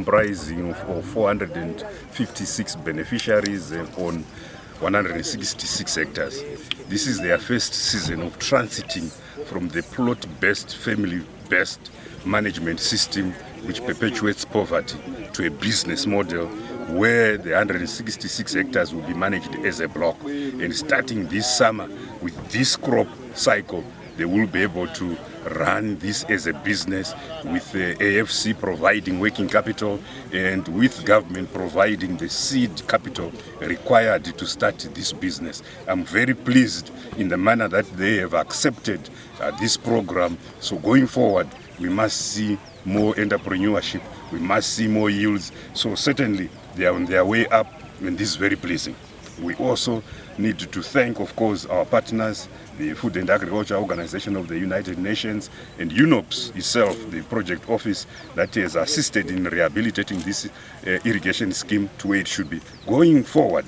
comprising of 456 beneficiaries on 166 hectares. This is their first season of transiting from the plot-based, family-based management system which perpetuates poverty to a business model where the 166 hectares will be managed as a block. And starting this summer with this crop cycle, they will be able to run this as a business with the AFC providing working capital and with government providing the seed capital required to start this business. I'm very pleased in the manner that they have accepted this program. So going forward, we must see more entrepreneurship, we must see more yields. So certainly they are on their way up, and this is very pleasing. We also need to thank, of course, our partners, the Food and Agriculture Organization of the United Nations and UNOPS itself, the project office that has assisted in rehabilitating this irrigation scheme to where it should be. Going forward,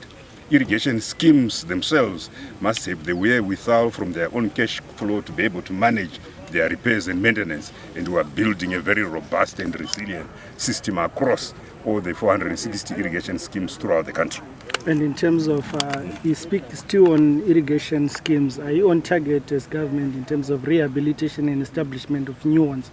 irrigation schemes themselves must have the wherewithal from their own cash flow to be able to manage their repairs and maintenance, and we are building a very robust and resilient system across all the 460 irrigation schemes throughout the country. And in terms of, you speak still on irrigation schemes, are you on target as government in terms of rehabilitation and establishment of new ones?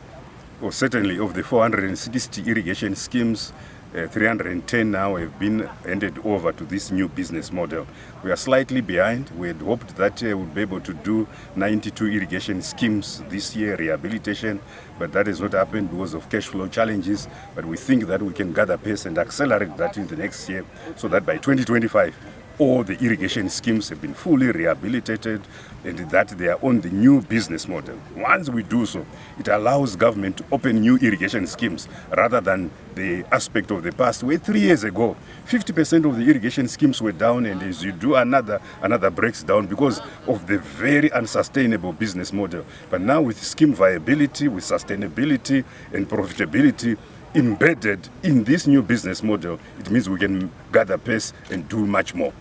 Oh, certainly, of the 460 irrigation schemes, 310 now have been handed over to this new business model. We are slightly behind. We had hoped that we would be able to do 92 irrigation schemes this year, rehabilitation, but that has not happened because of cash flow challenges. But we think that we can gather pace and accelerate that in the next year so that by 2025, all the irrigation schemes have been fully rehabilitated and that they are on the new business model. Once we do so, it allows government to open new irrigation schemes rather than the aspect of the past where 3 years ago, 50% of the irrigation schemes were down, and as you do another breaks down because of the very unsustainable business model. But now with scheme viability, with sustainability and profitability embedded in this new business model, it means we can gather pace and do much more.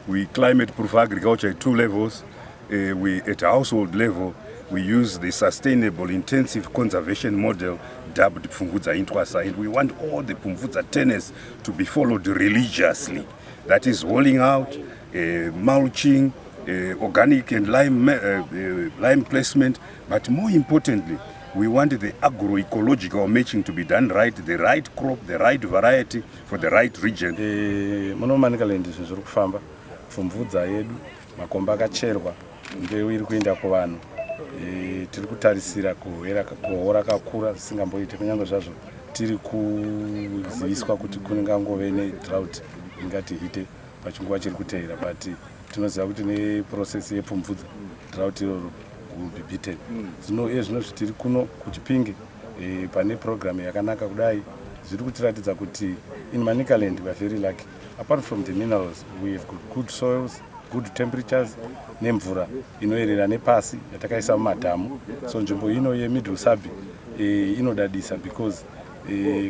We climate-proof agriculture at 2 levels. At a household level, we use the sustainable intensive conservation model dubbed Bwerudza Intwasa, and we want all the Bwerudza tenets to be followed religiously. That is hauling out, mulching, organic and lime placement, but more importantly, we want the agroecological matching to be done right, the right crop, the right variety for the right region. Bwerudza yedu makomba akacherwa mbeu iri kuenda kuvanhu tiri kutarisira kuhora kakura zisingamboite kunyange zvazvo tiri kuziviswa kuti kunengangove nedrought ingati hite pachinguva chiri kuteera, but tinoziva kuti neprocess yebwerudza drought iroro will be beaten. Zvino zvitiri kuno kuchipinge pane program yakanaka kudai zviri kutiratidza kuti in Manicaland we are very lucky. Apart from the minerals, we have good soils, good temperatures, nemvura inoerera nepasi yatakaisa mumadhamu. So nzvimbo ino yeMiddle Sabi inodadisa because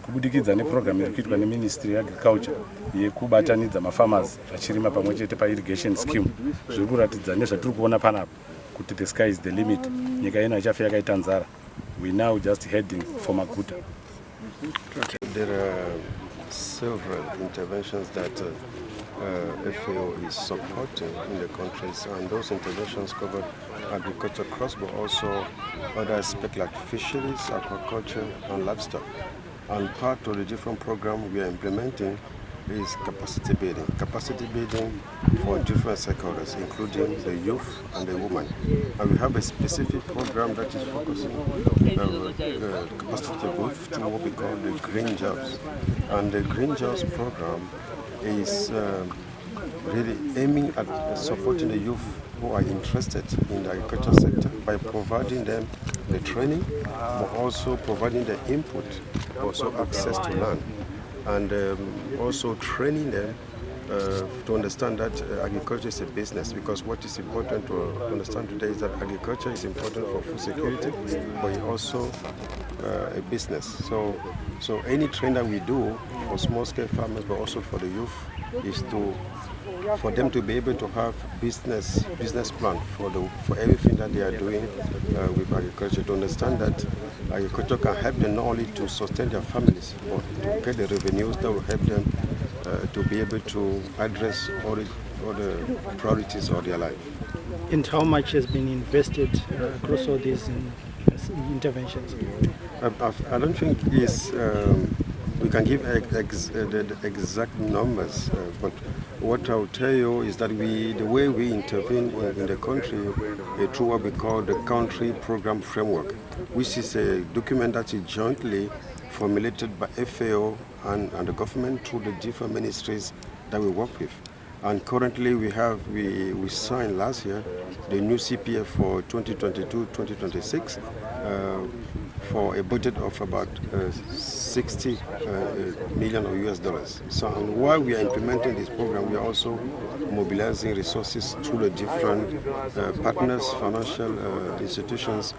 kubudikidza neprogram iri kuitwa neMinistry yeAgriculture yekubatanidza mafarmers vachirima pamwe chete pairrigation scheme zviri kuratidza nezvatiri kuona panapa kuti the sky is the limit. Nyika ino haichafi yakaita nzara. We now just heading for Maguta. There are several interventions that FAO is supporting in the countries, and those interventions cover agriculture crops, but also other aspects like fisheries, aquaculture, and livestock. And part of the different programs we are implementing is capacity building for different stakeholders, including the youth and the women. And we have a specific program that is focusing on capacity growth to what we call the green jobs. And the green jobs program is really aiming at supporting the youth who are interested in the agriculture sector by providing them the training, but also providing the input, also access to land, and also training them to understand that agriculture is a business, because what is important to understand today is that agriculture is important for food security, but it's also a business. So any training that we do for small-scale farmers, but also for the youth, is for them to be able to have business plan for everything that they are doing with agriculture, to understand that agriculture can help them not only to sustain their families, but to get the revenues that will help them to be able to address all the priorities of their life. And how much has been invested across all these interventions? I don't think we can give the exact numbers, but what I'll tell you is that the way we intervene in the country through what we call the Country Program Framework, which is a document that is jointly formulated by FAO and the government through the different ministries that we work with. And currently we signed last year the new CPF for 2022-2026 for a budget of about 60 million of US dollars. So while we are implementing this program, we are also mobilizing resources through the different partners, financial institutions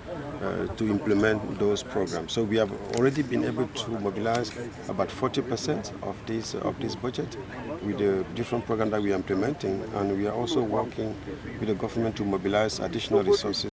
to implement those programs. So we have already been able to mobilize about 40% of this budget with the different programs that we are implementing, and we are also working with the government to mobilize additional resources